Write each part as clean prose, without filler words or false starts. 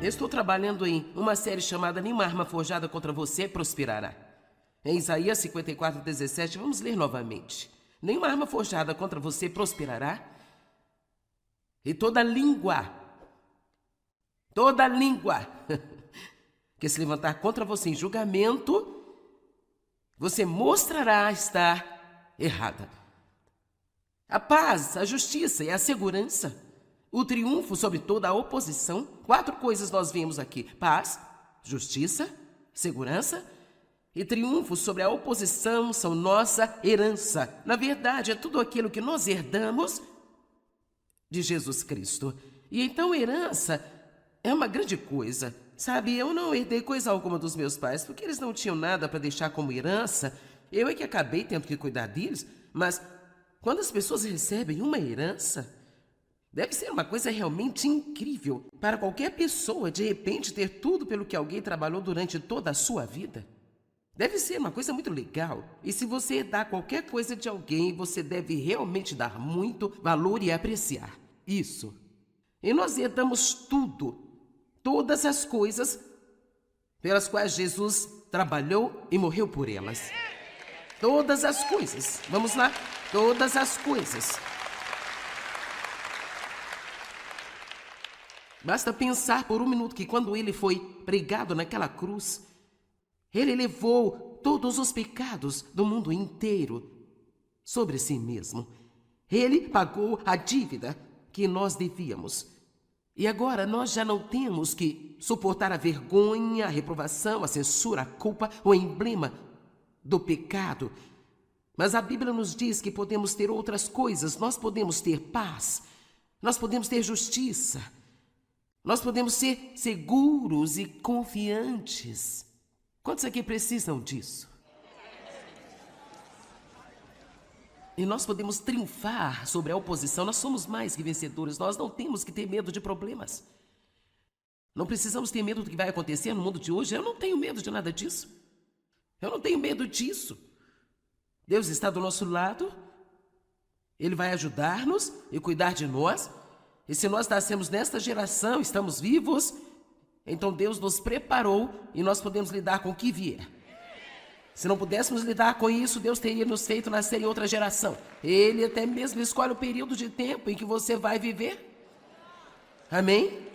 Eu estou trabalhando em uma série chamada Nenhuma Arma Forjada Contra Você Prosperará. Em Isaías 54:17, vamos ler novamente. Nenhuma arma forjada contra você prosperará, e toda língua que se levantar contra você em julgamento, você mostrará estar errada. A paz, a justiça e a segurança, o triunfo sobre toda a oposição. 4 coisas nós vemos aqui: paz, justiça, segurança e triunfo sobre a oposição são nossa herança. Na verdade, é tudo aquilo que nós herdamos de Jesus Cristo. E então herança é uma grande coisa. Sabe, eu não herdei coisa alguma dos meus pais, porque eles não tinham nada para deixar como herança. Eu é que acabei tendo que cuidar deles. Mas quando as pessoas recebem uma herança, deve ser uma coisa realmente incrível para qualquer pessoa, de repente, ter tudo pelo que alguém trabalhou durante toda a sua vida. Deve ser uma coisa muito legal. E se você herdar qualquer coisa de alguém, você deve realmente dar muito valor e apreciar isso. E nós herdamos tudo, todas as coisas pelas quais Jesus trabalhou e morreu por elas. Todas as coisas. Vamos lá? Todas as coisas. Basta pensar por um minuto que quando ele foi pregado naquela cruz, ele levou todos os pecados do mundo inteiro sobre si mesmo. Ele pagou a dívida que nós devíamos. E agora nós já não temos que suportar a vergonha, a reprovação, a censura, a culpa, o emblema do pecado. Mas a Bíblia nos diz que podemos ter outras coisas. Nós podemos ter paz, nós podemos ter justiça, nós podemos ser seguros e confiantes. Quantos aqui precisam disso? E nós podemos triunfar sobre a oposição. Nós somos mais que vencedores. Nós não temos que ter medo de problemas. Não precisamos ter medo do que vai acontecer no mundo de hoje. Eu não tenho medo de nada disso. Eu não tenho medo disso. Deus está do nosso lado. Ele vai ajudar-nos e cuidar de nós. E se nós nascemos nesta geração, estamos vivos, então Deus nos preparou e nós podemos lidar com o que vier. Se não pudéssemos lidar com isso, Deus teria nos feito nascer em outra geração. Ele até mesmo escolhe o período de tempo em que você vai viver. Amém?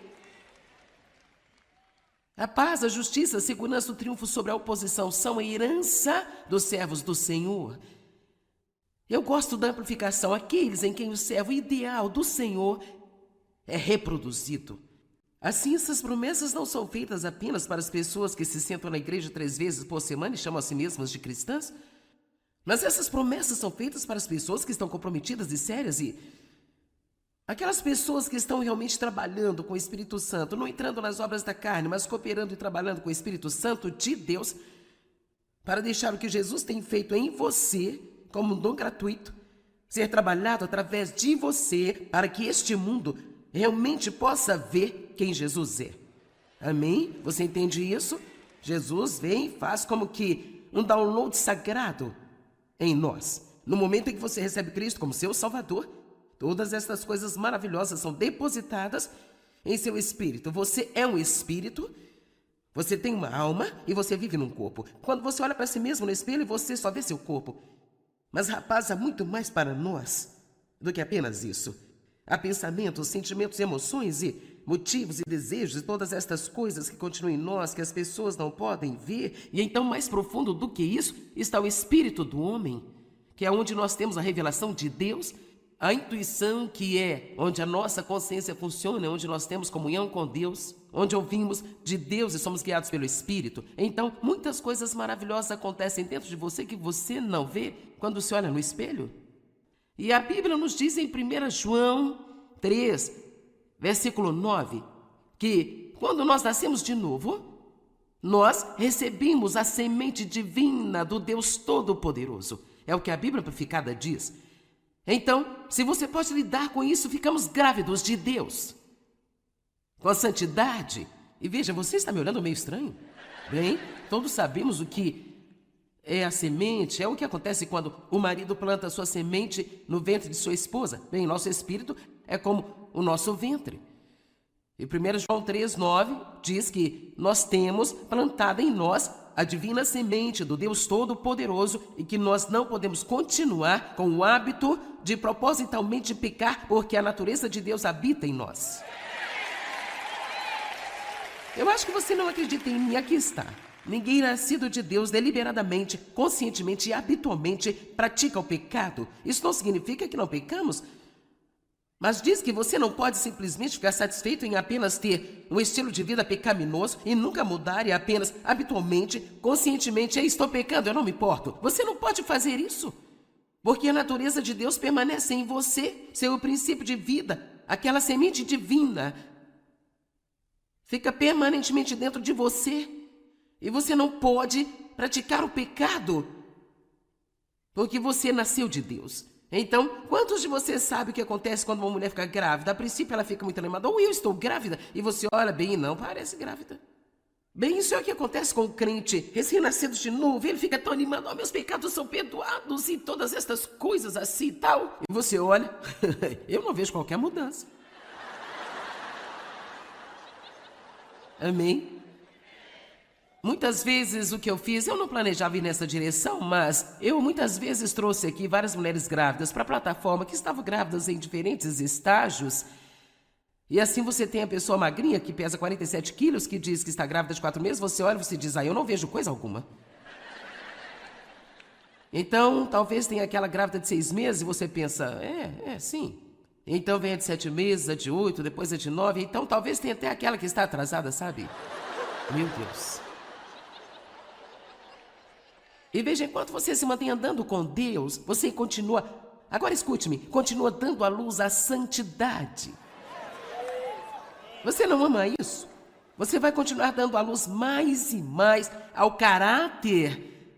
A paz, a justiça, a segurança, o triunfo sobre a oposição são a herança dos servos do Senhor. Eu gosto da amplificação, aqueles em quem o servo ideal do Senhor é reproduzido. Assim, essas promessas não são feitas apenas para as pessoas que se sentam na igreja 3 vezes por semana e chamam a si mesmas de cristãs, mas essas promessas são feitas para as pessoas que estão comprometidas e sérias e aquelas pessoas que estão realmente trabalhando com o Espírito Santo, não entrando nas obras da carne, mas cooperando e trabalhando com o Espírito Santo de Deus para deixar o que Jesus tem feito em você como um dom gratuito ser trabalhado através de você para que este mundo realmente possa ver quem Jesus é. Amém? Você entende isso? Jesus vem e faz como que um download sagrado em nós. No momento em que você recebe Cristo como seu Salvador, todas essas coisas maravilhosas são depositadas em seu espírito. Você é um espírito, você tem uma alma e você vive num corpo. Quando você olha para si mesmo no espelho, você só vê seu corpo. Mas, rapaz, há muito mais para nós do que apenas isso. Há pensamentos, sentimentos, emoções e motivos e desejos e todas estas coisas que continuam em nós, que as pessoas não podem ver. E então, mais profundo do que isso, está o espírito do homem, que é onde nós temos a revelação de Deus, a intuição, que é onde a nossa consciência funciona, onde nós temos comunhão com Deus, onde ouvimos de Deus e somos guiados pelo Espírito. Então, muitas coisas maravilhosas acontecem dentro de você que você não vê quando se olha no espelho. E a Bíblia nos diz em 1 João 3, versículo 9, que quando nós nascemos de novo, nós recebemos a semente divina do Deus Todo-Poderoso. É o que a Bíblia Amplificada diz. Então, se você pode lidar com isso, ficamos grávidos de Deus, com a santidade. E veja, você está me olhando meio estranho? Bem, todos sabemos o que é a semente, é o que acontece quando o marido planta a sua semente no ventre de sua esposa. Bem, nosso espírito é como o nosso ventre. E 1 João 3,9 diz que nós temos plantada em nós a divina semente do Deus Todo-Poderoso e que nós não podemos continuar com o hábito de propositalmente pecar porque a natureza de Deus habita em nós. Eu acho que você não acredita em mim, aqui está. Ninguém nascido de Deus deliberadamente, conscientemente e habitualmente pratica o pecado. Isso não significa que não pecamos, mas diz que você não pode simplesmente ficar satisfeito em apenas ter um estilo de vida pecaminoso e nunca mudar e apenas habitualmente, conscientemente, estou pecando, eu não me importo. Você não pode fazer isso, porque a natureza de Deus permanece em você, seu princípio de vida, aquela semente divina, fica permanentemente dentro de você e você não pode praticar o pecado, porque você nasceu de Deus. Então, quantos de vocês sabem o que acontece quando uma mulher fica grávida? A princípio ela fica muito animada, ou eu estou grávida, e você olha bem e não parece grávida. Bem, isso é o que acontece com o crente recém-nascido de novo, ele fica tão animado, meus pecados são perdoados e todas estas coisas assim e tal. E você olha, eu não vejo qualquer mudança. Amém? Muitas vezes o que eu fiz, eu não planejava ir nessa direção, mas eu muitas vezes trouxe aqui várias mulheres grávidas para a plataforma que estavam grávidas em diferentes estágios. E assim você tem a pessoa magrinha que pesa 47 quilos, que diz que está grávida de 4 meses, você olha e você diz, eu não vejo coisa alguma. Então, talvez tenha aquela grávida de 6 meses e você pensa, sim. Então vem a de 7 meses, a de 8, depois a de 9, então talvez tenha até aquela que está atrasada, sabe? Meu Deus. E veja, enquanto você se mantém andando com Deus, você continua, agora escute-me, continua dando à luz a santidade. Você não ama isso? Você vai continuar dando à luz mais e mais ao caráter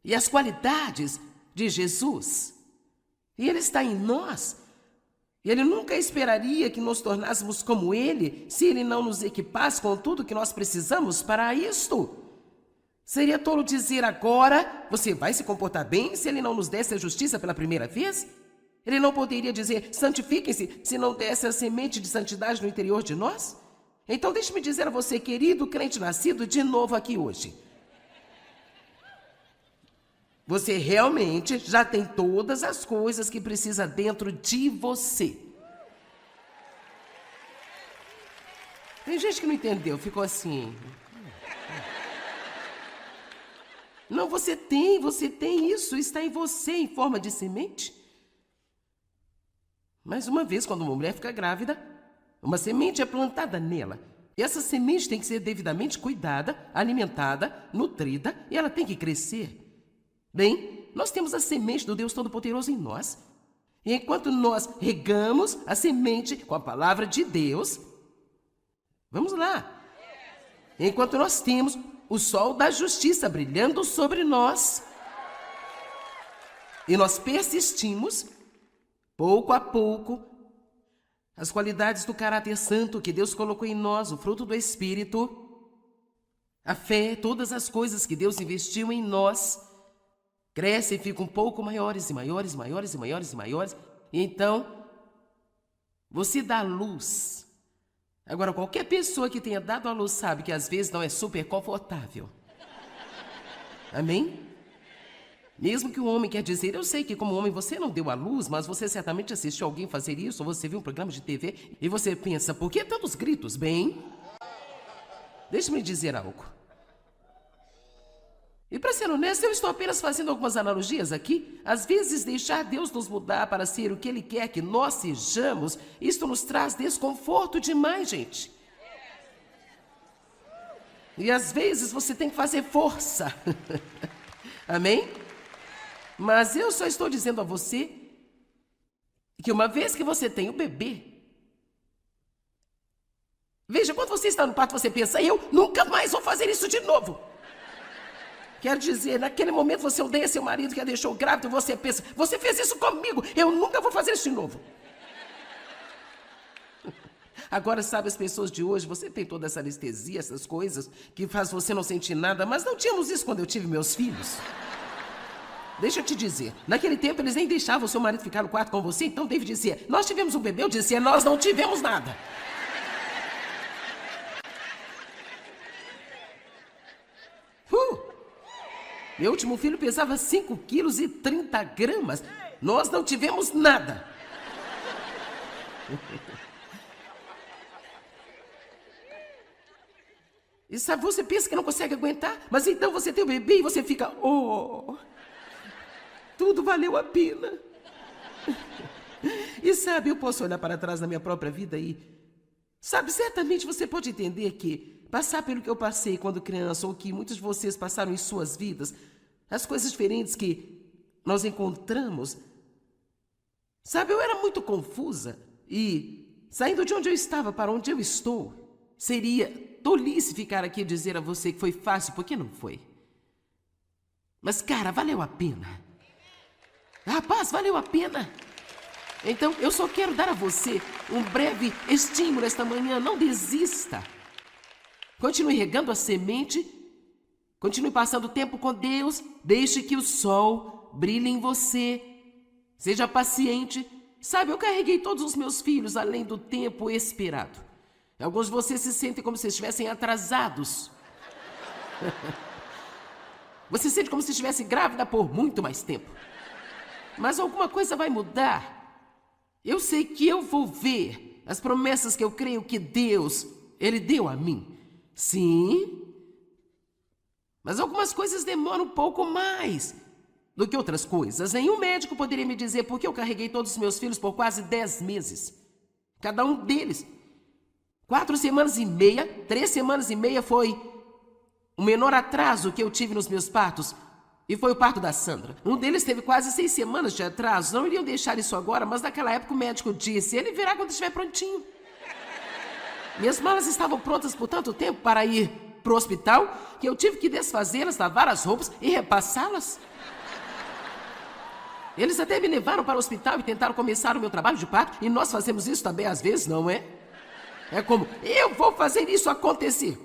e às qualidades de Jesus. E Ele está em nós. E Ele nunca esperaria que nos tornássemos como Ele, se Ele não nos equipasse com tudo que nós precisamos para isto. Seria tolo dizer agora, você vai se comportar bem se Ele não nos desse a justiça pela primeira vez? Ele não poderia dizer, santifiquem-se, se não desse a semente de santidade no interior de nós? Então deixe-me dizer a você, querido crente nascido de novo aqui hoje. Você realmente já tem todas as coisas que precisa dentro de você. Tem gente que não entendeu, ficou assim. Não, você tem isso, está em você em forma de semente. Mais uma vez, quando uma mulher fica grávida, uma semente é plantada nela. E essa semente tem que ser devidamente cuidada, alimentada, nutrida, e ela tem que crescer. Bem, nós temos a semente do Deus Todo-Poderoso em nós. E enquanto nós regamos a semente com a palavra de Deus, vamos lá. Enquanto nós temos o sol da justiça brilhando sobre nós, e nós persistimos, pouco a pouco, as qualidades do caráter santo que Deus colocou em nós, o fruto do Espírito, a fé, todas as coisas que Deus investiu em nós, crescem e ficam um pouco maiores e maiores, maiores e maiores e maiores. E então, você dá luz. Agora, qualquer pessoa que tenha dado à luz sabe que às vezes não é super confortável. Amém? Mesmo que o homem quer dizer, eu sei que como homem você não deu à luz, mas você certamente assistiu alguém fazer isso, ou você viu um programa de TV e você pensa, por que tantos gritos? Bem, deixe-me dizer algo. E para ser honesto, eu estou apenas fazendo algumas analogias aqui. Às vezes, deixar Deus nos mudar para ser o que Ele quer que nós sejamos, isto nos traz desconforto demais, gente. E às vezes você tem que fazer força. Amém? Mas eu só estou dizendo a você que uma vez que você tem o bebê, veja, quando você está no parto, você pensa, eu nunca mais vou fazer isso de novo. Quer dizer, naquele momento você odeia seu marido que a deixou grávida e você pensa, você fez isso comigo, eu nunca vou fazer isso de novo. Agora, sabe, as pessoas de hoje, você tem toda essa anestesia, essas coisas, que faz você não sentir nada, mas não tínhamos isso quando eu tive meus filhos. Deixa eu te dizer, naquele tempo eles nem deixavam o seu marido ficar no quarto com você, então David dizia, nós tivemos um bebê, eu dizia, nós não tivemos nada. Meu último filho pesava 5,30 quilos. Nós não tivemos nada. E sabe, você pensa que não consegue aguentar, mas então você tem o bebê e você fica, oh, tudo valeu a pena. E sabe, eu posso olhar para trás na minha própria vida e, sabe, certamente você pode entender que passar pelo que eu passei quando criança, ou que muitos de vocês passaram em suas vidas, as coisas diferentes que nós encontramos, sabe, eu era muito confusa e, saindo de onde eu estava para onde eu estou, seria tolice ficar aqui e dizer a você que foi fácil, porque não foi. Mas, cara, valeu a pena. Rapaz, valeu a pena. Então, eu só quero dar a você um breve estímulo esta manhã. Não desista. Continue regando a semente. Continue passando tempo com Deus. Deixe que o sol brilhe em você. Seja paciente. Sabe, eu carreguei todos os meus filhos além do tempo esperado. Alguns de vocês se sentem como se estivessem atrasados. Você se sente como se estivesse grávida por muito mais tempo. Mas alguma coisa vai mudar. Eu sei que eu vou ver as promessas que eu creio que Deus, Ele deu a mim. Sim. Mas algumas coisas demoram um pouco mais do que outras coisas. Nenhum médico poderia me dizer por que eu carreguei todos os meus filhos por quase 10 meses. Cada um deles. 4 semanas e meia, 3 semanas e meia foi o menor atraso que eu tive nos meus partos. E foi o parto da Sandra. Um deles teve quase 6 semanas de atraso. Não iriam deixar isso agora, mas naquela época o médico disse, ele virá quando estiver prontinho. Minhas malas estavam prontas por tanto tempo para ir para o hospital, que eu tive que desfazê-las, lavar as roupas e repassá-las. Eles até me levaram para o hospital e tentaram começar o meu trabalho de parto, e nós fazemos isso também às vezes, não é? É como, eu vou fazer isso acontecer.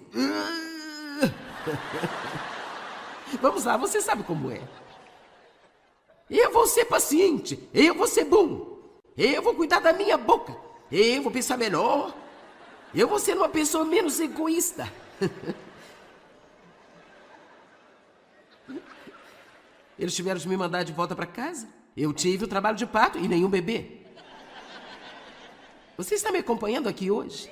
Vamos lá, você sabe como é. Eu vou ser paciente, eu vou ser bom, eu vou cuidar da minha boca, eu vou pensar melhor, eu vou ser uma pessoa menos egoísta. Eles tiveram de me mandar de volta para casa. Eu tive o trabalho de parto e nenhum bebê. Você está me acompanhando aqui hoje?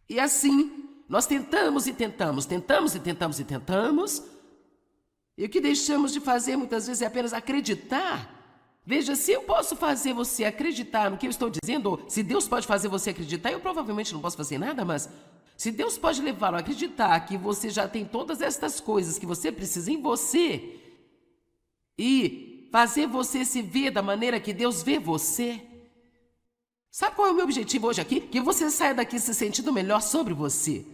E assim, nós tentamos e tentamos, tentamos e tentamos e tentamos. E o que deixamos de fazer muitas vezes é apenas acreditar. Veja, se eu posso fazer você acreditar no que eu estou dizendo, ou se Deus pode fazer você acreditar, eu provavelmente não posso fazer nada, mas se Deus pode levá-lo a acreditar que você já tem todas estas coisas que você precisa em você e fazer você se ver da maneira que Deus vê você. Sabe qual é o meu objetivo hoje aqui? Que você saia daqui se sentindo melhor sobre você.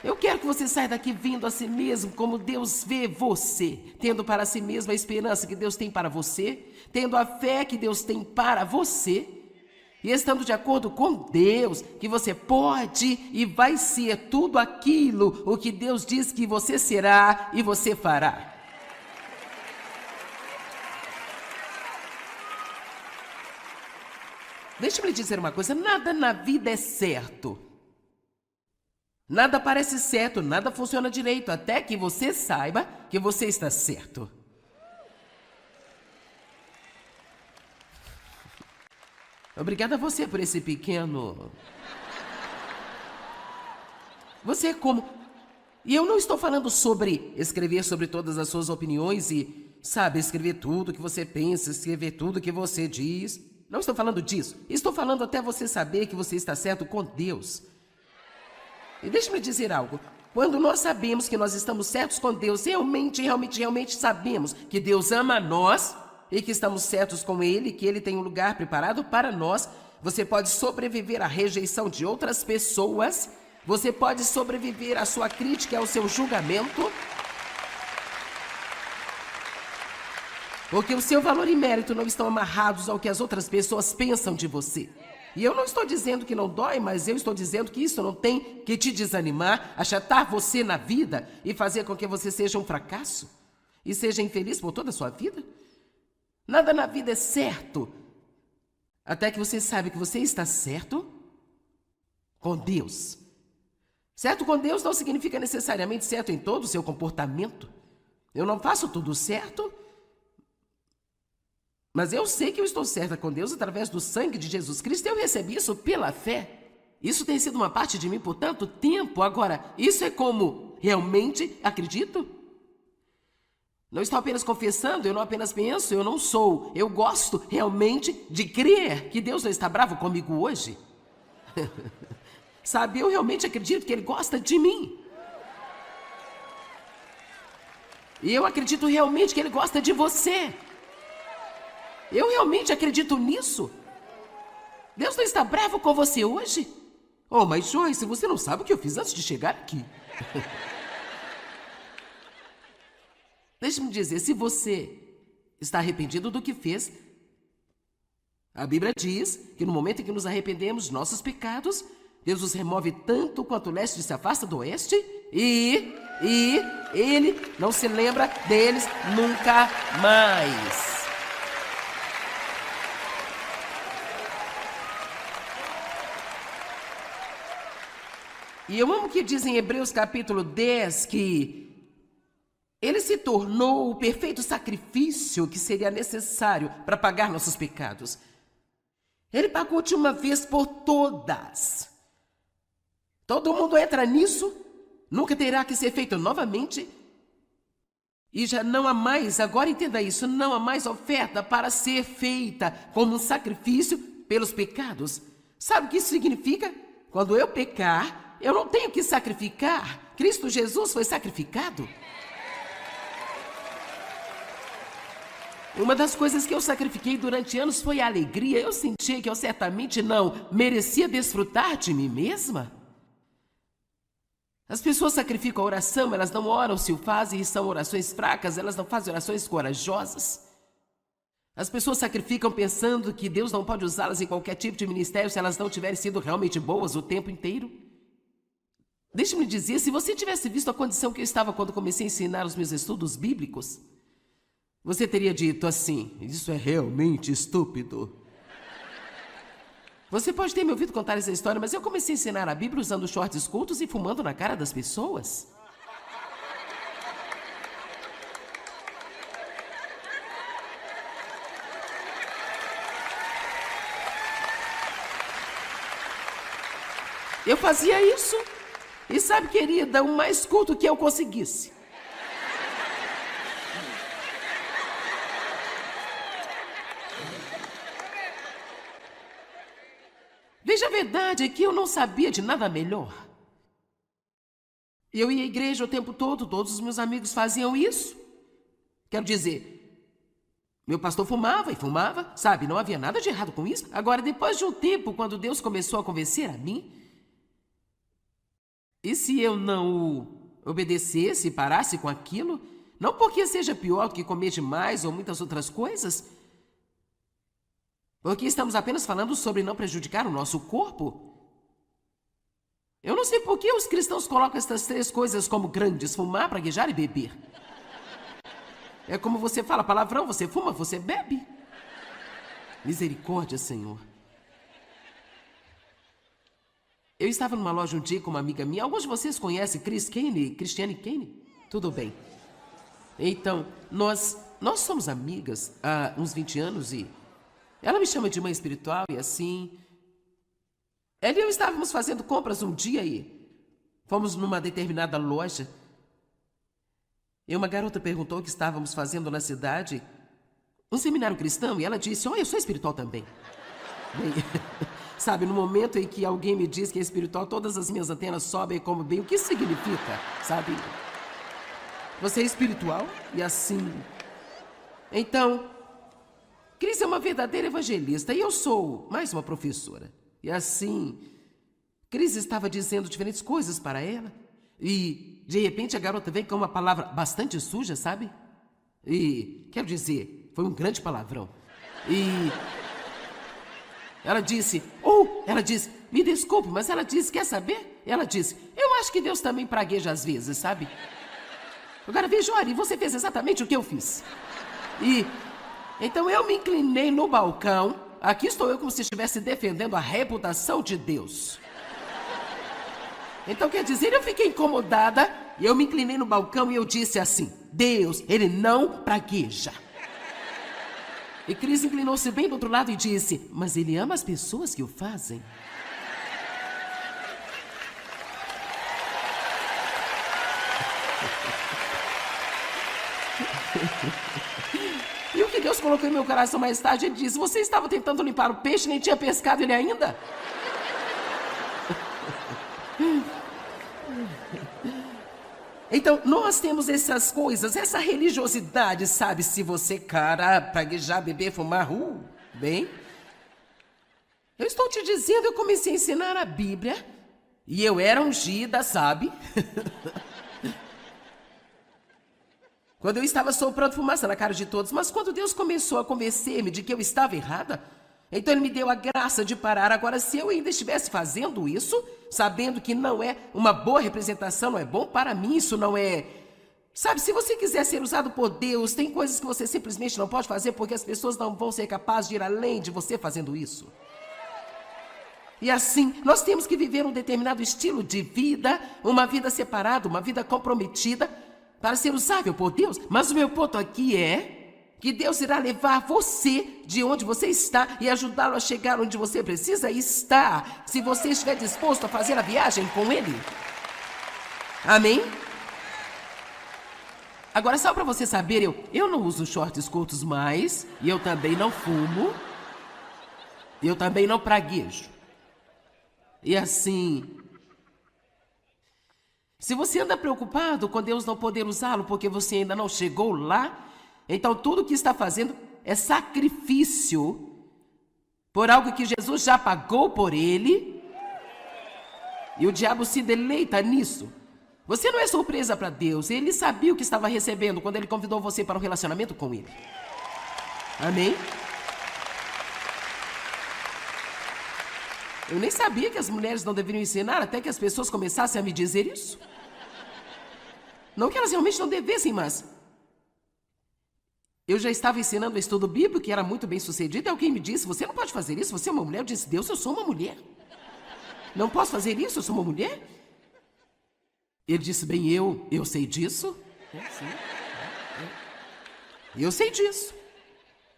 Eu quero que você saia daqui vendo a si mesmo como Deus vê você, tendo para si mesmo a esperança que Deus tem para você, tendo a fé que Deus tem para você, e estando de acordo com Deus, que você pode e vai ser tudo aquilo o que Deus diz que você será e você fará. Deixa-me lhe dizer uma coisa, nada na vida é certo. Nada parece certo, nada funciona direito, até que você saiba que você está certo. Obrigada a você por esse pequeno... Você é como... E eu não estou falando sobre escrever sobre todas as suas opiniões e, sabe, escrever tudo que você pensa, escrever tudo que você diz. Não estou falando disso. Estou falando até você saber que você está certo com Deus. E deixe-me dizer algo. Quando nós sabemos que nós estamos certos com Deus, realmente sabemos que Deus ama nós e que estamos certos com Ele, que Ele tem um lugar preparado para nós, você pode sobreviver à rejeição de outras pessoas, você pode sobreviver à sua crítica e ao seu julgamento, porque o seu valor e mérito não estão amarrados ao que as outras pessoas pensam de você. E eu não estou dizendo que não dói, mas eu estou dizendo que isso não tem que te desanimar, achatar você na vida e fazer com que você seja um fracasso e seja infeliz por toda a sua vida. Nada na vida é certo, até que você sabe que você está certo com Deus. Certo com Deus não significa necessariamente certo em todo o seu comportamento. Eu não faço tudo certo, mas eu sei que eu estou certa com Deus através do sangue de Jesus Cristo. Eu recebi isso pela fé. Isso tem sido uma parte de mim por tanto tempo. Agora, isso é como realmente acredito? Não estou apenas confessando, eu não apenas penso, eu não sou. Eu gosto realmente de crer que Deus não está bravo comigo hoje. Sabe, eu realmente acredito que Ele gosta de mim. E eu acredito realmente que Ele gosta de você. Eu realmente acredito nisso. Deus não está bravo com você hoje? Oh, mas Joyce, você não sabe o que eu fiz antes de chegar aqui. Deixe-me dizer, se você está arrependido do que fez, a Bíblia diz que no momento em que nos arrependemos de nossos pecados, Deus os remove tanto quanto o leste se afasta do oeste e Ele não se lembra deles nunca mais. E eu amo que diz em Hebreus capítulo 10 que Ele se tornou o perfeito sacrifício que seria necessário para pagar nossos pecados. Ele pagou de uma vez por todas. Todo mundo entra nisso, nunca terá que ser feito novamente. E já não há mais, agora entenda isso, não há mais oferta para ser feita como um sacrifício pelos pecados. Sabe o que isso significa? Quando eu pecar, eu não tenho que sacrificar. Cristo Jesus foi sacrificado. Uma das coisas que eu sacrifiquei durante anos foi a alegria. Eu senti que eu certamente não merecia desfrutar de mim mesma. As pessoas sacrificam a oração, elas não oram se o fazem e são orações fracas, elas não fazem orações corajosas. As pessoas sacrificam pensando que Deus não pode usá-las em qualquer tipo de ministério se elas não tiverem sido realmente boas o tempo inteiro. Deixe-me dizer, se você tivesse visto a condição que eu estava quando comecei a ensinar os meus estudos bíblicos, você teria dito assim, isso é realmente estúpido. Você pode ter me ouvido contar essa história, mas eu comecei a ensinar a Bíblia usando shorts curtos e fumando na cara das pessoas. Eu fazia isso. E sabe, querida, o mais culto que eu conseguisse. Veja, a verdade é que eu não sabia de nada melhor. Eu ia à igreja o tempo todo, todos os meus amigos faziam isso. Quero dizer, meu pastor fumava e fumava, sabe, não havia nada de errado com isso. Agora, depois de um tempo, quando Deus começou a convencer a mim, e se eu não o obedecesse e parasse com aquilo, não porque seja pior do que comer demais ou muitas outras coisas, porque estamos apenas falando sobre não prejudicar o nosso corpo. Eu não sei por que os cristãos colocam essas três coisas como grandes: fumar, praguejar e beber. É como você fala palavrão, você fuma, você bebe. Misericórdia, Senhor. Eu estava numa loja um dia com uma amiga minha. Alguns de vocês conhecem Cristiane Kane? Tudo bem. Então, nós somos amigas há uns 20 anos e ela me chama de mãe espiritual e assim. Ela e eu estávamos fazendo compras um dia e fomos numa determinada loja. E uma garota perguntou o que estávamos fazendo na cidade. Um seminário cristão, e ela disse: eu sou espiritual também. Bem, sabe, no momento em que alguém me diz que é espiritual, todas as minhas antenas sobem como bem. O que isso significa, sabe? Você é espiritual? E assim. Então, Cris é uma verdadeira evangelista e eu sou mais uma professora. E assim, Cris estava dizendo diferentes coisas para ela. E, de repente, a garota vem com uma palavra bastante suja, sabe? E, quero dizer, foi um grande palavrão. E ela disse, me desculpe, mas ela disse, quer saber? Ela disse, eu acho que Deus também pragueja às vezes, sabe? Agora veja, Ari, você fez exatamente o que eu fiz. E, então eu me inclinei no balcão, aqui estou eu como se estivesse defendendo a reputação de Deus. Então quer dizer, eu fiquei incomodada e eu me inclinei no balcão e eu disse assim: Deus, ele não pragueja. E Cris inclinou-se bem do outro lado e disse: mas ele ama as pessoas que o fazem. E o que Deus colocou em meu coração mais tarde, ele disse: você estava tentando limpar o peixe, nem tinha pescado ele ainda? Então, nós temos essas coisas, essa religiosidade, sabe? Se você, cara, praguejar, beber, fumar, bem. Eu estou te dizendo, eu comecei a ensinar a Bíblia e eu era ungida, sabe? Quando eu estava soprando fumaça na cara de todos, mas quando Deus começou a convencer-me de que eu estava errada, então ele me deu a graça de parar. Agora, se eu ainda estivesse fazendo isso, sabendo que não é uma boa representação, não é bom para mim, isso não é... Sabe, se você quiser ser usado por Deus, tem coisas que você simplesmente não pode fazer porque as pessoas não vão ser capazes de ir além de você fazendo isso. E assim, nós temos que viver um determinado estilo de vida, uma vida separada, uma vida comprometida, para ser usável por Deus. Mas o meu ponto aqui é que Deus irá levar você de onde você está e ajudá-lo a chegar onde você precisa estar, se você estiver disposto a fazer a viagem com Ele. Amém? Agora, só para você saber, eu não uso shorts curtos mais, e eu também não fumo, eu também não praguejo. E assim, se você anda preocupado com Deus não poder usá-lo porque você ainda não chegou lá, então tudo o que está fazendo é sacrifício por algo que Jesus já pagou por ele, e o diabo se deleita nisso. Você não é surpresa para Deus, ele sabia o que estava recebendo quando ele convidou você para um relacionamento com ele. Amém? Eu nem sabia que as mulheres não deveriam ensinar até que as pessoas começassem a me dizer isso. Não que elas realmente não devessem, mas eu já estava ensinando o estudo bíblico, que era muito bem sucedido, e alguém me disse: você não pode fazer isso, você é uma mulher. Eu disse: Deus, eu sou uma mulher. Não posso fazer isso, eu sou uma mulher? Ele disse: bem, eu sei disso. Sim. Eu sei disso.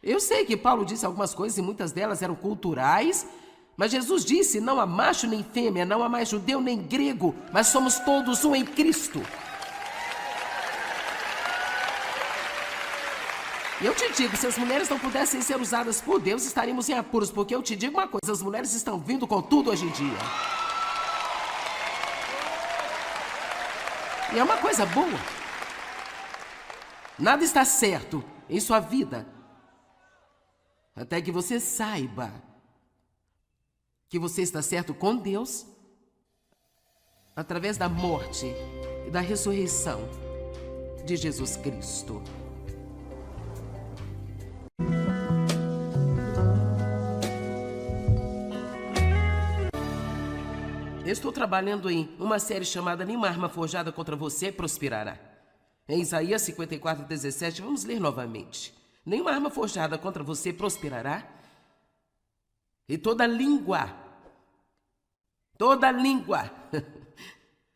Eu sei que Paulo disse algumas coisas e muitas delas eram culturais, mas Jesus disse: não há macho nem fêmea, não há mais judeu nem grego, mas somos todos um em Cristo. E eu te digo, se as mulheres não pudessem ser usadas por Deus, estaríamos em apuros, porque eu te digo uma coisa: as mulheres estão vindo com tudo hoje em dia. E é uma coisa boa. Nada está certo em sua vida até que você saiba que você está certo com Deus através da morte e da ressurreição de Jesus Cristo. Eu estou trabalhando em uma série chamada Nenhuma Arma Forjada Contra Você Prosperará. Em Isaías 54:17, vamos ler novamente. Nenhuma arma forjada contra você prosperará, e toda língua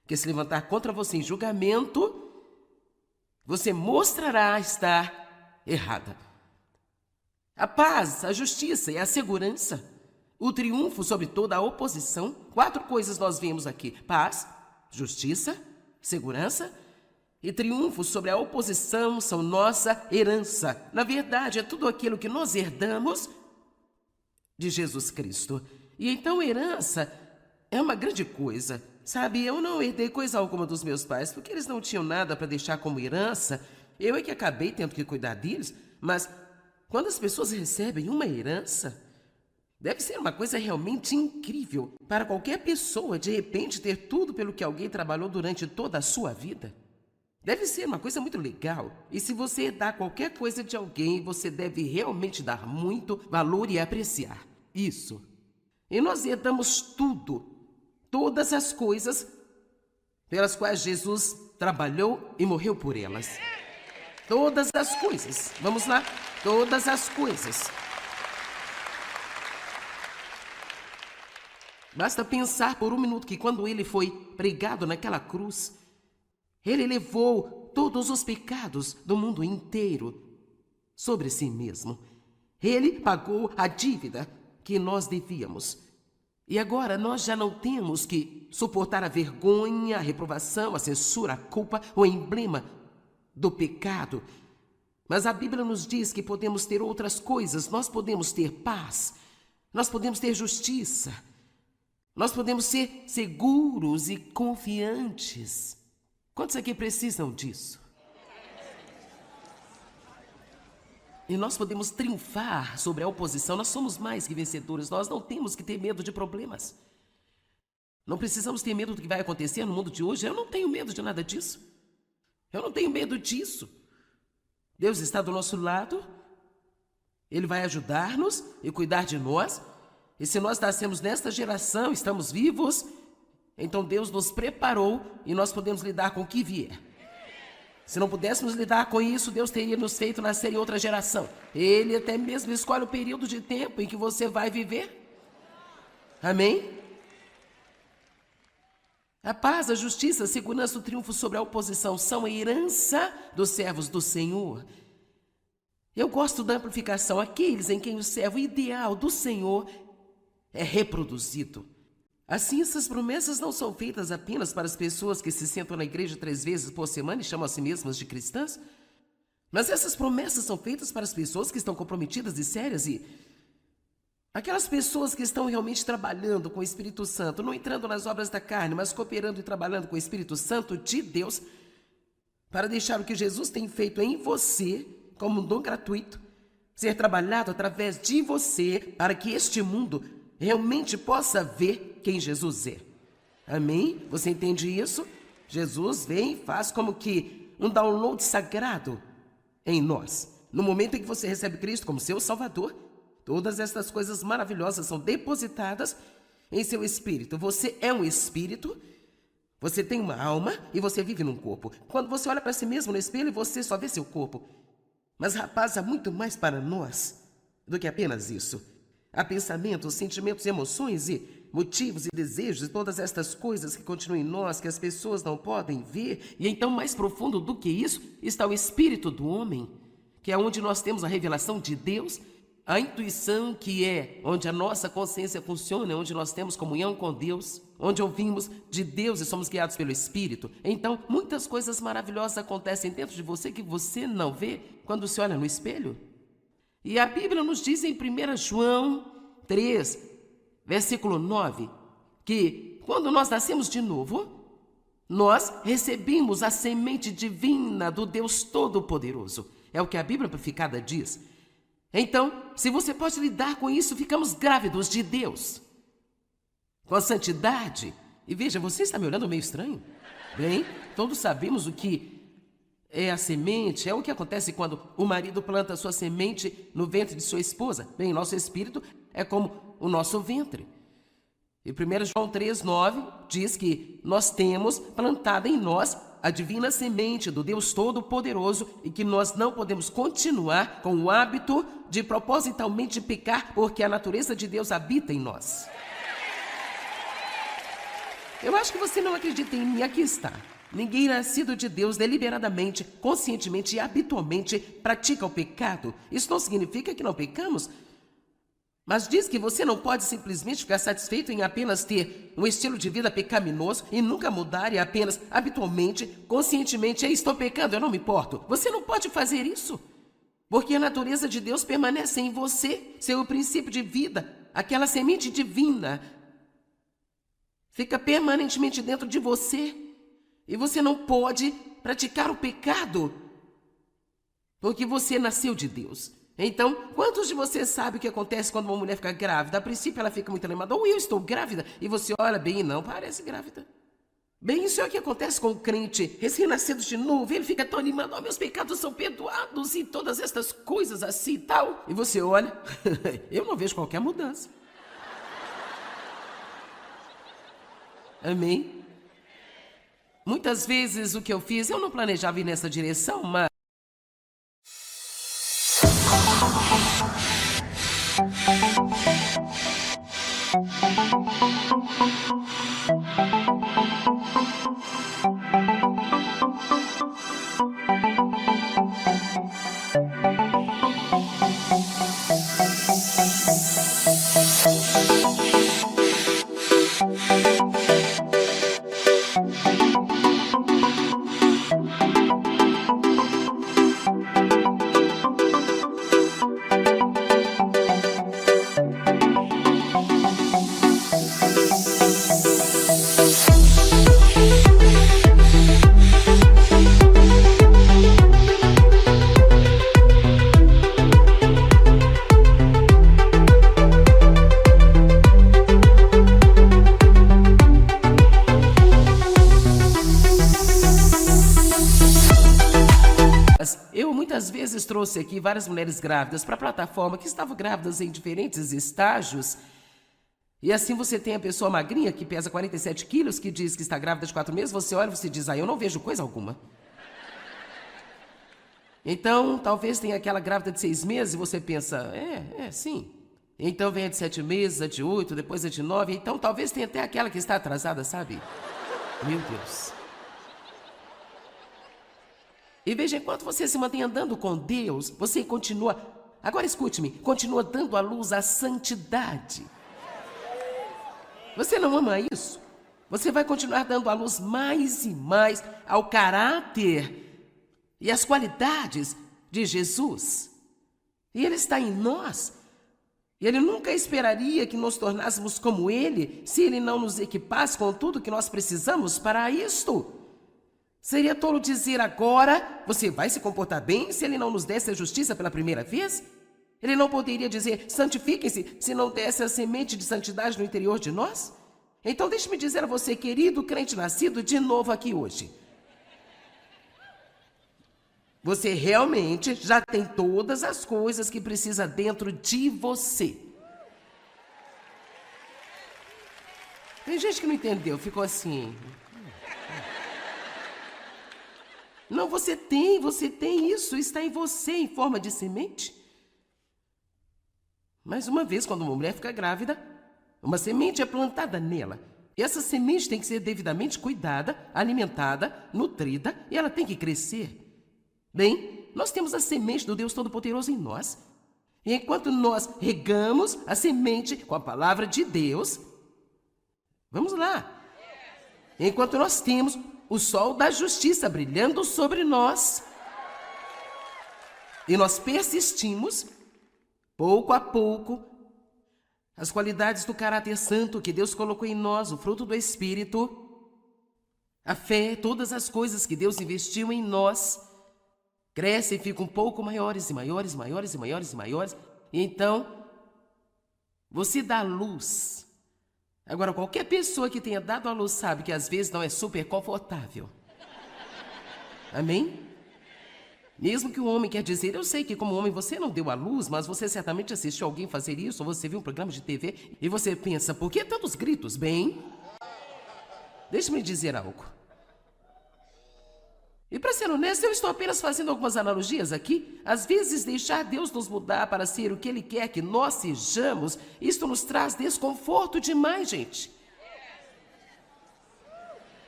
que se levantar contra você em julgamento, você mostrará estar errada. A paz, a justiça e a segurança, o triunfo sobre toda a oposição. 4 coisas nós vemos aqui: paz, justiça, segurança e triunfo sobre a oposição são nossa herança. Na verdade, é tudo aquilo que nós herdamos de Jesus Cristo. E então herança é uma grande coisa. Sabe, eu não herdei coisa alguma dos meus pais, porque eles não tinham nada para deixar como herança. Eu é que acabei tendo que cuidar deles. Mas quando as pessoas recebem uma herança, deve ser uma coisa realmente incrível para qualquer pessoa, de repente, ter tudo pelo que alguém trabalhou durante toda a sua vida. Deve ser uma coisa muito legal. E se você herdar qualquer coisa de alguém, você deve realmente dar muito valor e apreciar isso. E nós herdamos tudo, todas as coisas pelas quais Jesus trabalhou e morreu por elas. Todas as coisas. Vamos lá? Todas as coisas. Basta pensar por um minuto que quando ele foi pregado naquela cruz, ele levou todos os pecados do mundo inteiro sobre si mesmo. Ele pagou a dívida que nós devíamos. E agora nós já não temos que suportar a vergonha, a reprovação, a censura, a culpa, o emblema do pecado. Mas a Bíblia nos diz que podemos ter outras coisas. Nós podemos ter paz, nós podemos ter justiça, nós podemos ser seguros e confiantes. Quantos aqui precisam disso? E nós podemos triunfar sobre a oposição. Nós somos mais que vencedores. Nós não temos que ter medo de problemas. Não precisamos ter medo do que vai acontecer no mundo de hoje. Eu não tenho medo de nada disso. Eu não tenho medo disso. Deus está do nosso lado. Ele vai ajudar-nos e cuidar de nós. E se nós nascemos nesta geração, estamos vivos, então Deus nos preparou e nós podemos lidar com o que vier. Se não pudéssemos lidar com isso, Deus teria nos feito nascer em outra geração. Ele até mesmo escolhe o período de tempo em que você vai viver. Amém? A paz, a justiça, a segurança, o triunfo sobre a oposição são a herança dos servos do Senhor. Eu gosto da amplificação, aqueles em quem o servo ideal do Senhor é reproduzido. Assim, essas promessas não são feitas apenas para as pessoas que se sentam na igreja 3 vezes por semana e chamam a si mesmas de cristãs, mas essas promessas são feitas para as pessoas que estão comprometidas e sérias e aquelas pessoas que estão realmente trabalhando com o Espírito Santo, não entrando nas obras da carne, mas cooperando e trabalhando com o Espírito Santo de Deus para deixar o que Jesus tem feito em você como um dom gratuito ser trabalhado através de você para que este mundo realmente possa ver quem Jesus é. Amém? Você entende isso? Jesus vem e faz como que um download sagrado em nós. No momento em que você recebe Cristo como seu Salvador, todas estas coisas maravilhosas são depositadas em seu espírito. Você é um espírito, você tem uma alma e você vive num corpo. Quando você olha para si mesmo no espelho, você só vê seu corpo. Mas, rapaz, há muito mais para nós do que apenas isso. Há pensamentos, sentimentos, emoções e motivos e desejos e todas estas coisas que continuam em nós, que as pessoas não podem ver. E então, mais profundo do que isso, está o espírito do homem, que é onde nós temos a revelação de Deus, a intuição, que é onde a nossa consciência funciona, onde nós temos comunhão com Deus, onde ouvimos de Deus e somos guiados pelo Espírito. Então, muitas coisas maravilhosas acontecem dentro de você que você não vê quando se olha no espelho. E a Bíblia nos diz em 1 João 3, versículo 9, que quando nós nascemos de novo, nós recebemos a semente divina do Deus Todo-Poderoso. É o que a Bíblia amplificada diz. Então, se você pode lidar com isso, ficamos grávidos de Deus, com a santidade. E veja, você está me olhando meio estranho? Bem, todos sabemos o que é a semente, é o que acontece quando o marido planta a sua semente no ventre de sua esposa. Bem, nosso espírito é como o nosso ventre. E 1 João 3,9 diz que nós temos plantada em nós a divina semente do Deus Todo-Poderoso e que nós não podemos continuar com o hábito de propositalmente pecar, porque a natureza de Deus habita em nós. Eu acho que você não acredita em mim, aqui está. Ninguém nascido de Deus deliberadamente, conscientemente e habitualmente pratica o pecado. Isso não significa que não pecamos, mas diz que você não pode simplesmente ficar satisfeito em apenas ter um estilo de vida pecaminoso e nunca mudar e apenas habitualmente, conscientemente, estou pecando, eu não me importo. Você não pode fazer isso, porque a natureza de Deus permanece em você, seu princípio de vida, aquela semente divina, fica permanentemente dentro de você. E você não pode praticar o pecado, porque você nasceu de Deus. Então, quantos de vocês sabem o que acontece quando uma mulher fica grávida? A princípio ela fica muito animada, ou eu estou grávida, e você olha bem e não parece grávida. Bem, isso é o que acontece com o crente recém-nascido de novo, ele fica tão animado, oh, meus pecados são perdoados e todas estas coisas assim e tal. E você olha, eu não vejo qualquer mudança. Amém? Muitas vezes o que eu fiz, eu não planejava ir nessa direção, mas vezes trouxe aqui várias mulheres grávidas para a plataforma que estavam grávidas em diferentes estágios. E assim você tem a pessoa magrinha que pesa 47 quilos, que diz que está grávida de 4 meses, você olha e você diz, eu não vejo coisa alguma. Então, talvez tenha aquela grávida de 6 meses e você pensa, sim. Então vem a de 7 meses, a de 8, depois a de 9, então talvez tenha até aquela que está atrasada, sabe? Meu Deus. E veja, enquanto você se mantém andando com Deus, você continua, agora escute-me, continua dando à luz a santidade. Você não ama isso? Você vai continuar dando à luz mais e mais ao caráter e às qualidades de Jesus. E Ele está em nós. E Ele nunca esperaria que nos tornássemos como Ele, se Ele não nos equipasse com tudo que nós precisamos para isto. Seria tolo dizer agora, você vai se comportar bem se Ele não nos desse a justiça pela primeira vez? Ele não poderia dizer, santifiquem-se, se não desse a semente de santidade no interior de nós? Então deixe-me dizer a você, querido crente nascido de novo aqui hoje. Você realmente já tem todas as coisas que precisa dentro de você. Tem gente que não entendeu, ficou assim. Não, você tem isso, está em você em forma de semente. Mais uma vez, quando uma mulher fica grávida, uma semente é plantada nela. E essa semente tem que ser devidamente cuidada, alimentada, nutrida, e ela tem que crescer. Bem, nós temos a semente do Deus Todo-Poderoso em nós. E enquanto nós regamos a semente com a palavra de Deus, vamos lá. Enquanto nós temos o sol da justiça brilhando sobre nós, e nós persistimos, pouco a pouco, as qualidades do caráter santo que Deus colocou em nós, o fruto do Espírito, a fé, todas as coisas que Deus investiu em nós, crescem e ficam um pouco maiores e maiores, maiores e maiores e maiores. E então, você dá luz. Agora, qualquer pessoa que tenha dado a luz sabe que às vezes não é super confortável. Amém? Mesmo que o homem quer dizer, eu sei que como homem você não deu a luz, mas você certamente assistiu alguém fazer isso, ou você viu um programa de TV, e você pensa, por que tantos gritos? Bem, deixe-me dizer algo. E para ser honesto, eu estou apenas fazendo algumas analogias aqui. Às vezes, deixar Deus nos mudar para ser o que Ele quer que nós sejamos, isto nos traz desconforto demais, gente.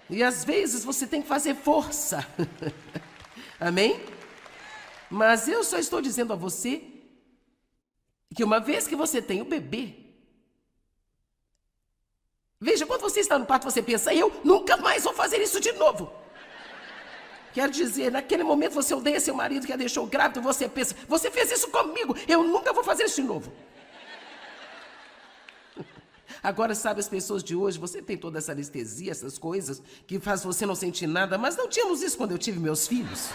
E às vezes você tem que fazer força. Amém? Mas eu só estou dizendo a você que uma vez que você tem o bebê, veja, quando você está no parto, você pensa, eu nunca mais vou fazer isso de novo. Quero dizer, naquele momento você odeia seu marido que a deixou grávido, você pensa, você fez isso comigo, eu nunca vou fazer isso de novo. Agora, sabe, as pessoas de hoje, você tem toda essa anestesia, essas coisas, que faz você não sentir nada, mas não tínhamos isso quando eu tive meus filhos.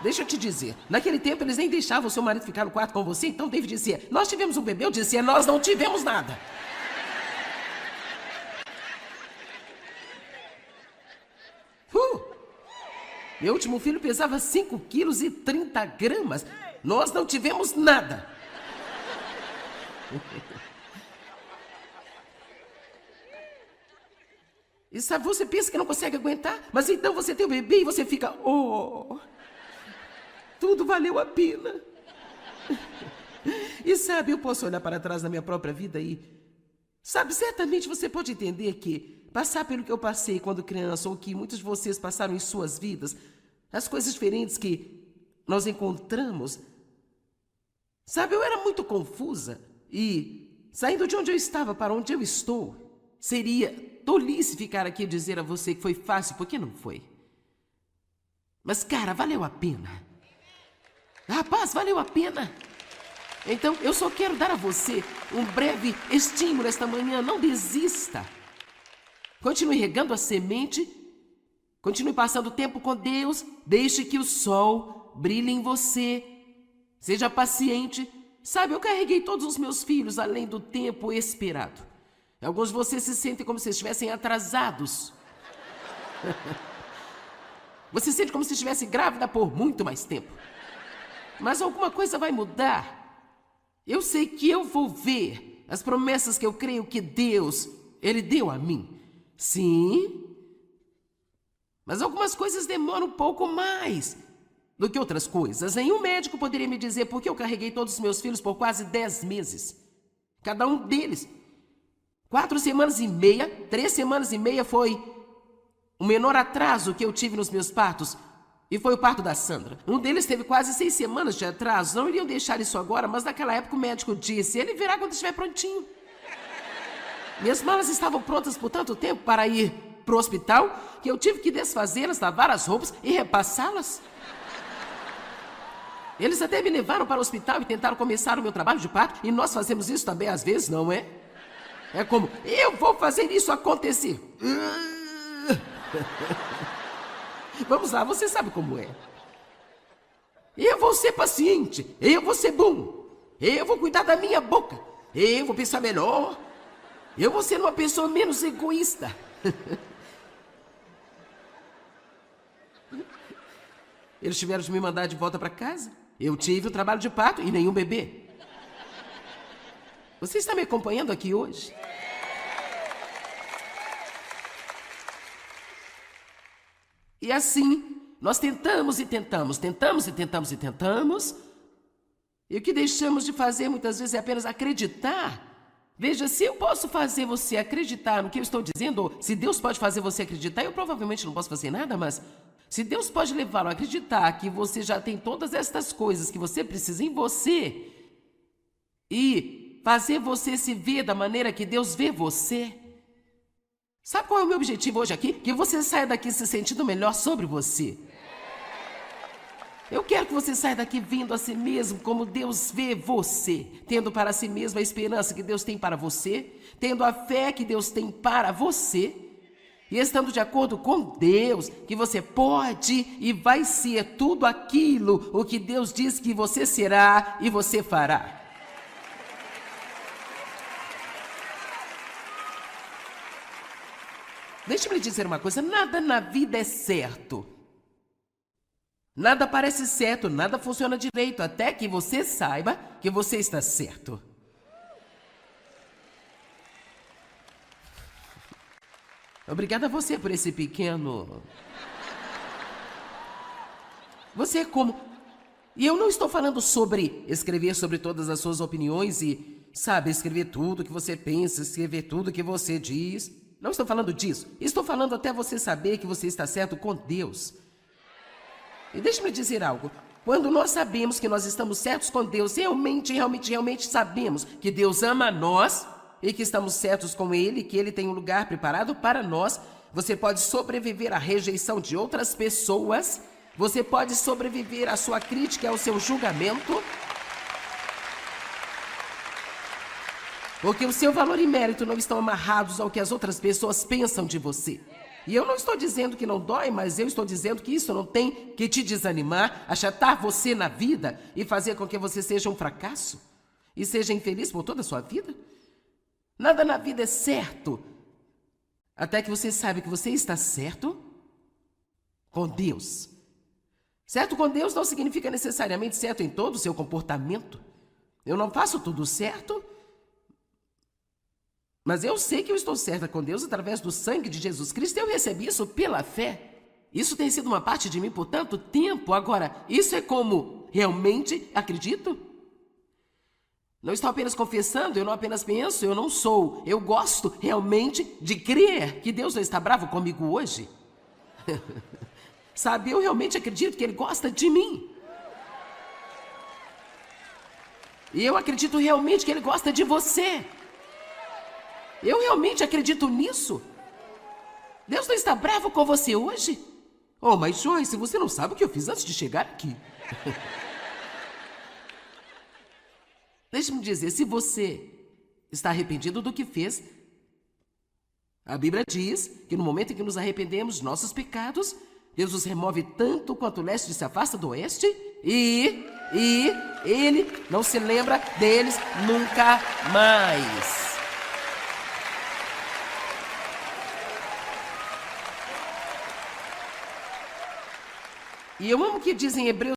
Deixa eu te dizer, naquele tempo eles nem deixavam o seu marido ficar no quarto com você, então David dizia, nós tivemos um bebê, eu dizia, nós não tivemos nada. Meu último filho pesava 5 quilos e 30 gramas. Nós não tivemos nada. E sabe, você pensa que não consegue aguentar, mas então você tem o bebê e você fica, oh, tudo valeu a pena. E sabe, eu posso olhar para trás na minha própria vida e, sabe, certamente você pode entender que passar pelo que eu passei quando criança, ou que muitos de vocês passaram em suas vidas, as coisas diferentes que nós encontramos, sabe, eu era muito confusa e, saindo de onde eu estava para onde eu estou, seria tolice ficar aqui e dizer a você que foi fácil, porque não foi. Mas, cara, valeu a pena. Rapaz, valeu a pena. Então, eu só quero dar a você um breve estímulo esta manhã. Não desista. Continue regando a semente. Continue passando tempo com Deus. Deixe que o sol brilhe em você. Seja paciente. Sabe, eu carreguei todos os meus filhos além do tempo esperado. Alguns de vocês se sentem como se estivessem atrasados. Você se sente como se estivesse grávida por muito mais tempo. Mas alguma coisa vai mudar. Eu sei que eu vou ver as promessas que eu creio que Deus, Ele deu a mim. Sim, mas algumas coisas demoram um pouco mais do que outras coisas. Nenhum médico poderia me dizer por que eu carreguei todos os meus filhos por quase 10 meses. Cada um deles. 4 semanas e meia, 3 semanas e meia foi o menor atraso que eu tive nos meus partos. E foi o parto da Sandra. Um deles teve quase 6 semanas de atraso. Não iriam deixar isso agora, mas naquela época o médico disse: ele virá quando estiver prontinho. Minhas malas estavam prontas por tanto tempo para ir pro hospital que eu tive que desfazê-las, lavar as roupas e repassá-las. Eles até me levaram para o hospital e tentaram começar o meu trabalho de parto, e nós fazemos isso também às vezes, não é? É como: eu vou fazer isso acontecer. Vamos lá, você sabe como é. Eu vou ser paciente, eu vou ser bom, eu vou cuidar da minha boca, eu vou pensar melhor, eu vou ser uma pessoa menos egoísta. Eles tiveram de me mandar de volta para casa. Eu tive o trabalho de parto e nenhum bebê. Você está me acompanhando aqui hoje? E assim, nós tentamos e tentamos, tentamos e tentamos e tentamos. E o que deixamos de fazer muitas vezes é apenas acreditar. Veja, se eu posso fazer você acreditar no que eu estou dizendo, ou se Deus pode fazer você acreditar, eu provavelmente não posso fazer nada, mas se Deus pode levá-lo a acreditar que você já tem todas estas coisas que você precisa em você e fazer você se ver da maneira que Deus vê você. Sabe qual é o meu objetivo hoje aqui? Que você saia daqui se sentindo melhor sobre você. Eu quero que você saia daqui vendo a si mesmo como Deus vê você, tendo para si mesmo a esperança que Deus tem para você, tendo a fé que Deus tem para você, e estando de acordo com Deus, que você pode e vai ser tudo aquilo o que Deus diz que você será e você fará. Deixe-me lhe dizer uma coisa: nada na vida é certo. Nada parece certo, nada funciona direito, até que você saiba que você está certo. Obrigada a você por esse pequeno... Você é como... E eu não estou falando sobre escrever sobre todas as suas opiniões e, sabe, escrever tudo que você pensa, escrever tudo que você diz. Não estou falando disso. Estou falando até você saber que você está certo com Deus. E deixe-me dizer algo. Quando nós sabemos que nós estamos certos com Deus, realmente sabemos que Deus ama nós e que estamos certos com Ele, que Ele tem um lugar preparado para nós, você pode sobreviver à rejeição de outras pessoas, você pode sobreviver à sua crítica e ao seu julgamento, porque o seu valor e mérito não estão amarrados ao que as outras pessoas pensam de você. E eu não estou dizendo que não dói, mas eu estou dizendo que isso não tem que te desanimar, achatar você na vida e fazer com que você seja um fracasso e seja infeliz por toda a sua vida. Nada na vida é certo, até que você saiba que você está certo com Deus. Certo com Deus não significa necessariamente certo em todo o seu comportamento. Eu não faço tudo certo, mas eu sei que eu estou certa com Deus através do sangue de Jesus Cristo. Eu recebi isso pela fé. Isso tem sido uma parte de mim por tanto tempo. Agora, isso é como realmente acredito? Não estou apenas confessando, eu não apenas penso, eu não sou. Eu gosto realmente de crer que Deus não está bravo comigo hoje. Sabe, eu realmente acredito que Ele gosta de mim. E eu acredito realmente que Ele gosta de você. Eu realmente acredito nisso. Deus não está bravo com você hoje? Oh, mas Joyce, você não sabe o que eu fiz antes de chegar aqui. Deixe-me dizer, se você está arrependido do que fez, a Bíblia diz que no momento em que nos arrependemos de nossos pecados, Deus os remove tanto quanto o leste se afasta do oeste e Ele não se lembra deles nunca mais. E eu amo o que diz em Hebreus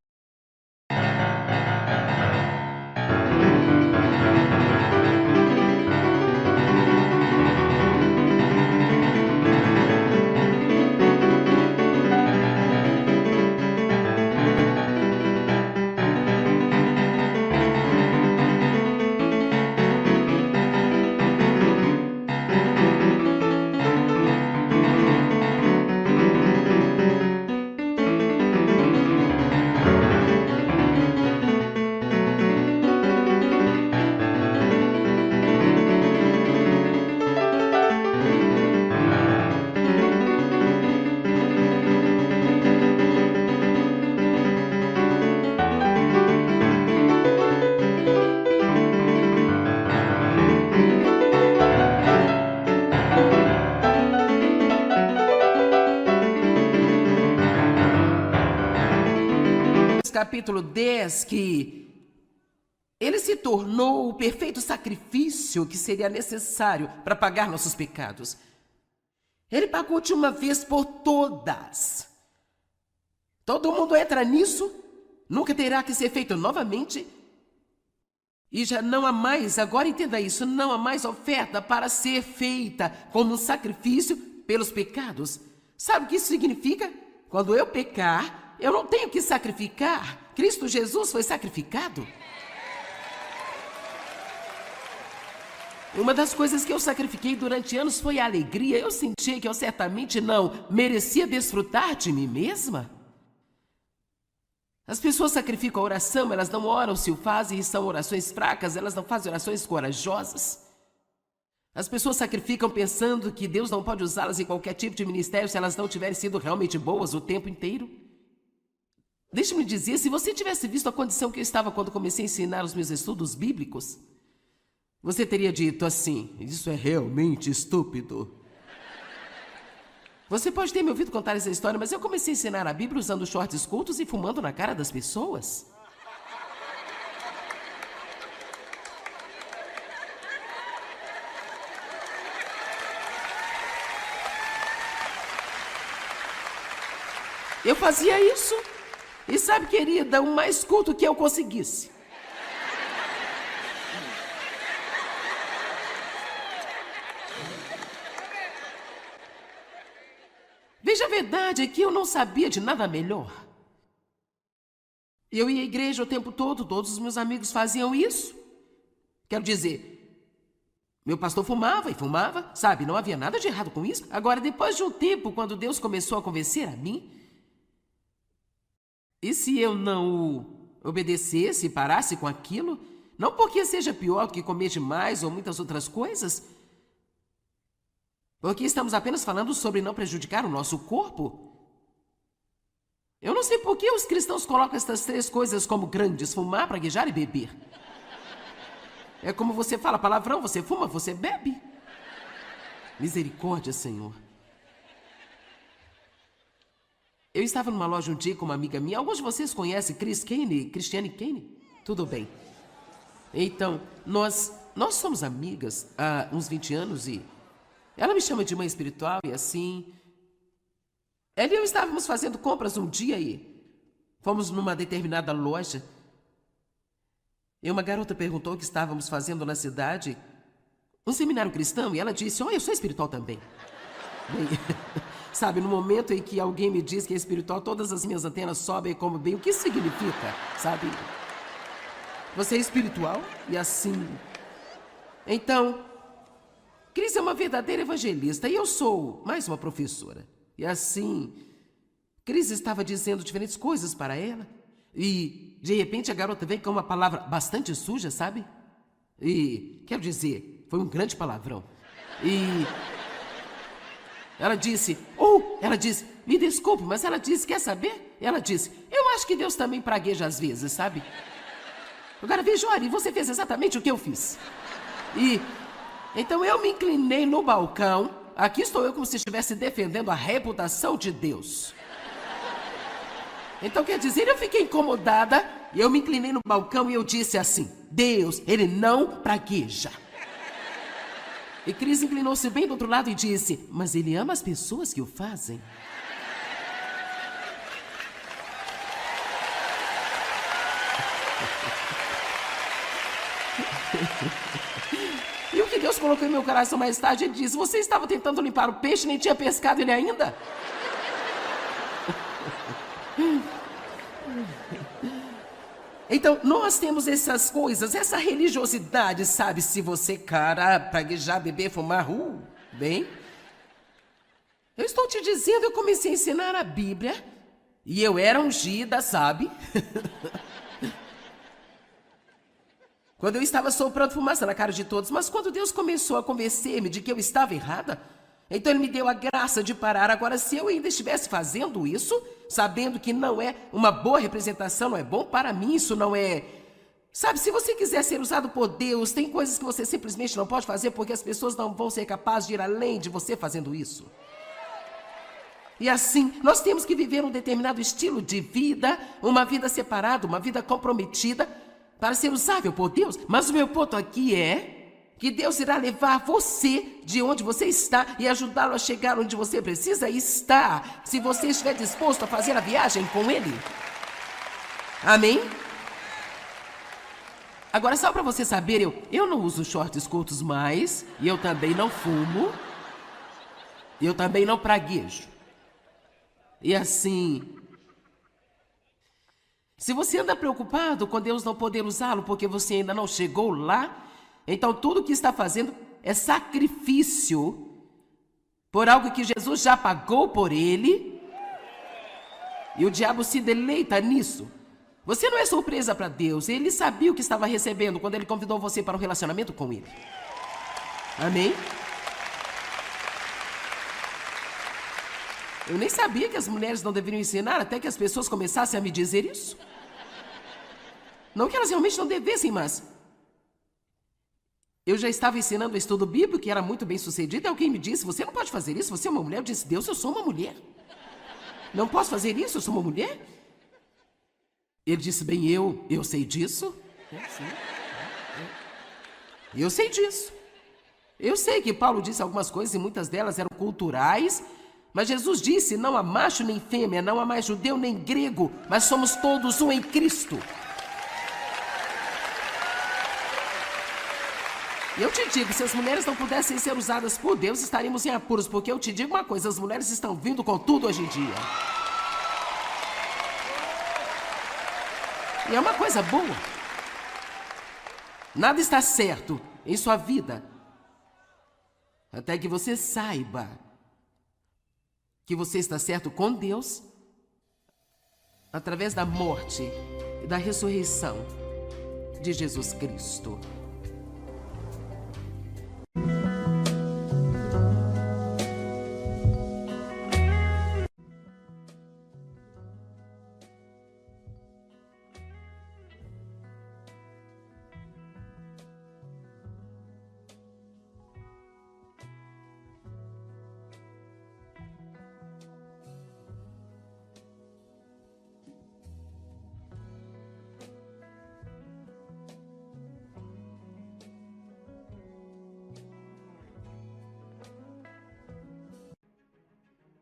capítulo 10 que ele se tornou o perfeito sacrifício que seria necessário para pagar nossos pecados. Ele pagou de uma vez por todas. Todo mundo entra nisso, nunca terá que ser feito novamente. E já não há mais, agora entenda isso, não há mais oferta para ser feita como um sacrifício pelos pecados. Sabe o que isso significa? Quando eu pecar, eu não tenho que sacrificar. Cristo Jesus foi sacrificado. Uma das coisas que eu sacrifiquei durante anos foi a alegria. Eu senti que eu certamente não merecia desfrutar de mim mesma. As pessoas sacrificam a oração, elas não oram se o fazem e são orações fracas, elas não fazem orações corajosas. As pessoas sacrificam pensando que Deus não pode usá-las em qualquer tipo de ministério se elas não tiverem sido realmente boas o tempo inteiro. Deixe-me dizer, se você tivesse visto a condição que eu estava quando comecei a ensinar os meus estudos bíblicos, você teria dito assim: isso é realmente estúpido. Você pode ter me ouvido contar essa história, mas eu comecei a ensinar a Bíblia usando shorts curtos e fumando na cara das pessoas. Eu fazia isso. E sabe, querida, o mais culto que eu conseguisse. Veja, a verdade é que eu não sabia de nada melhor. Eu ia à igreja o tempo todo, todos os meus amigos faziam isso. Quero dizer, meu pastor fumava e fumava, sabe, não havia nada de errado com isso. Agora, depois de um tempo, quando Deus começou a convencer a mim, e se eu não o obedecesse e parasse com aquilo, não porque seja pior do que comer demais ou muitas outras coisas, porque estamos apenas falando sobre não prejudicar o nosso corpo. Eu não sei por que os cristãos colocam estas três coisas como grandes: fumar, praguejar e beber. É como você fala palavrão, você fuma, você bebe. Misericórdia, Senhor. Eu estava numa loja um dia com uma amiga minha. Alguns de vocês conhecem Cristiane Kane? Tudo bem. Então, nós somos amigas há uns 20 anos e ela me chama de mãe espiritual e assim. Ela e eu estávamos fazendo compras um dia e fomos numa determinada loja. E uma garota perguntou o que estávamos fazendo na cidade. Um seminário cristão, e ela disse: eu sou espiritual também. Bem, sabe, no momento em que alguém me diz que é espiritual, todas as minhas antenas sobem como bem. O que isso significa, sabe? Você é espiritual? E assim. Então, Cris é uma verdadeira evangelista e eu sou mais uma professora. E assim, Cris estava dizendo diferentes coisas para ela. E, de repente, a garota vem com uma palavra bastante suja, sabe? E, quero dizer, foi um grande palavrão. E ela disse, me desculpe, mas ela disse, quer saber? Ela disse, eu acho que Deus também pragueja às vezes, sabe? Agora veja, olha, você fez exatamente o que eu fiz. E então eu me inclinei no balcão. Aqui estou eu como se estivesse defendendo a reputação de Deus. Então quer dizer, eu fiquei incomodada e eu me inclinei no balcão e eu disse assim: Deus, ele não pragueja. E Cris inclinou-se bem do outro lado e disse: mas ele ama as pessoas que o fazem. E o que Deus colocou em meu coração mais tarde, ele disse: você estava tentando limpar o peixe, nem tinha pescado ele ainda? Então, nós temos essas coisas, essa religiosidade, sabe? Se você, cara, praguejar, beber, fumar, bem. Eu estou te dizendo, eu comecei a ensinar a Bíblia e eu era ungida, sabe? Quando eu estava soprando fumaça na cara de todos, mas quando Deus começou a convencer-me de que eu estava errada, então Ele me deu a graça de parar. Agora, se eu ainda estivesse fazendo isso, sabendo que não é uma boa representação, não é bom para mim, isso não é... Sabe, se você quiser ser usado por Deus, tem coisas que você simplesmente não pode fazer porque as pessoas não vão ser capazes de ir além de você fazendo isso. E assim, nós temos que viver um determinado estilo de vida, uma vida separada, uma vida comprometida, para ser usável por Deus. Mas o meu ponto aqui é que Deus irá levar você de onde você está e ajudá-lo a chegar onde você precisa estar, se você estiver disposto a fazer a viagem com Ele. Amém? Agora, só para você saber, eu não uso shorts curtos mais, e eu também não fumo, e eu também não praguejo. E assim, se você anda preocupado com Deus não poder usá-lo porque você ainda não chegou lá, então tudo o que está fazendo é sacrifício por algo que Jesus já pagou por ele, e o diabo se deleita nisso. Você não é surpresa para Deus, ele sabia o que estava recebendo quando ele convidou você para um relacionamento com ele. Amém? Eu nem sabia que as mulheres não deveriam ensinar até que as pessoas começassem a me dizer isso. Não que elas realmente não devessem, mas eu já estava ensinando o estudo bíblico, que era muito bem sucedido, e alguém me disse, você não pode fazer isso, você é uma mulher. Eu disse, Deus, eu sou uma mulher. Não posso fazer isso, eu sou uma mulher? Ele disse, bem, eu sei disso. Eu sei disso. Eu sei que Paulo disse algumas coisas e muitas delas eram culturais, mas Jesus disse, não há macho nem fêmea, não há mais judeu nem grego, mas somos todos um em Cristo. E eu te digo, se as mulheres não pudessem ser usadas por Deus, estaríamos em apuros, porque eu te digo uma coisa, as mulheres estão vindo com tudo hoje em dia. E é uma coisa boa. Nada está certo em sua vida até que você saiba que você está certo com Deus através da morte e da ressurreição de Jesus Cristo.